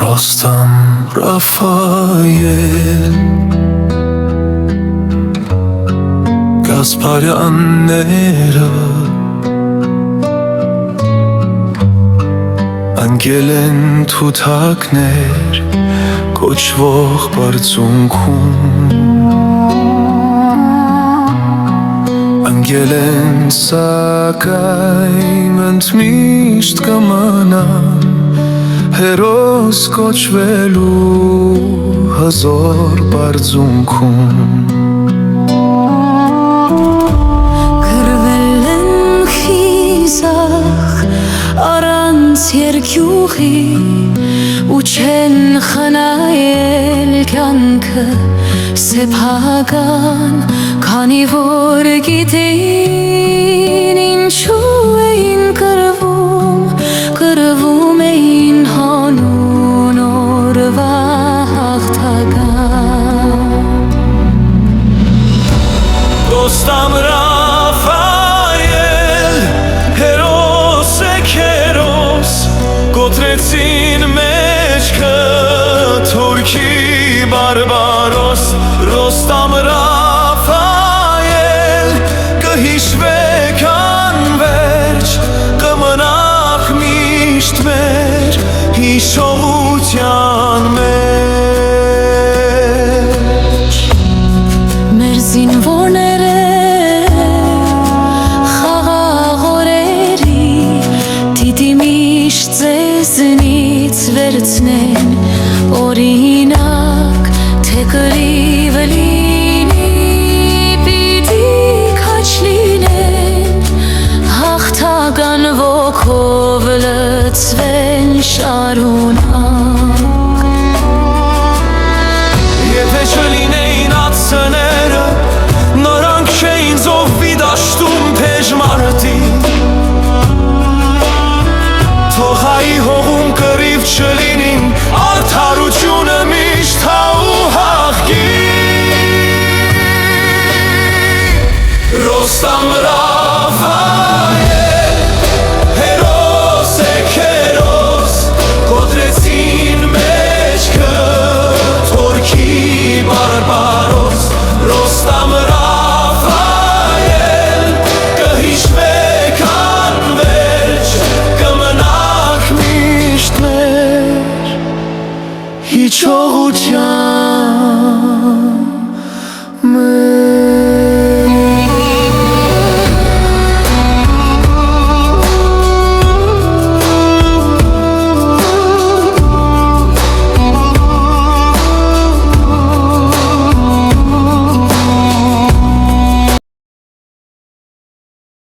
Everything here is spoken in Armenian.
Ռոստամ Ռաֆայել Գասպարյանները անգել են թութակներ կոչվող բարձունքում անգել են սակայն ընդմիշտ կմնան հերոս կոչվելու հզոր բարձունքում Գրվել են խիզախ առանց երկյուղի ու չեն խնայել կյանքը սեփական քանի որ գիտեին ինչու էին կռվում էին հանուն օրվա հաղթական Ռոստամ Ռաֆայել հերոս քերոս կոտրեցին մեջքը թուրքի բարբարոս Ռոստամ Ռաֆայել կհիշվեք անվերջ կմնաք միշտ մեր հիշողության մեջ Մեր զինվորները խաղաղ օրերի դիտիմիշտ ձեզնից վերցնեն օրինակ թե կռիվ լինի պիտի քաջ լինեն հաղթական ոգով լցվեն շարունակ Եթե չլինեին ացները նրանք չէին զոհվի դաշտում փեժմարտի Թող հայի հողում կռիվ չլինին արդարությունը միշտ հա ու հաղթի Ռոստամ Ռաֆայել հերոս քերոս կոտրեցին մեջքը թուրքի բարբարոս Ռոստամ Ռաֆայել կհիշվեք անվերջ կմնաք միշտ մեր հիշողության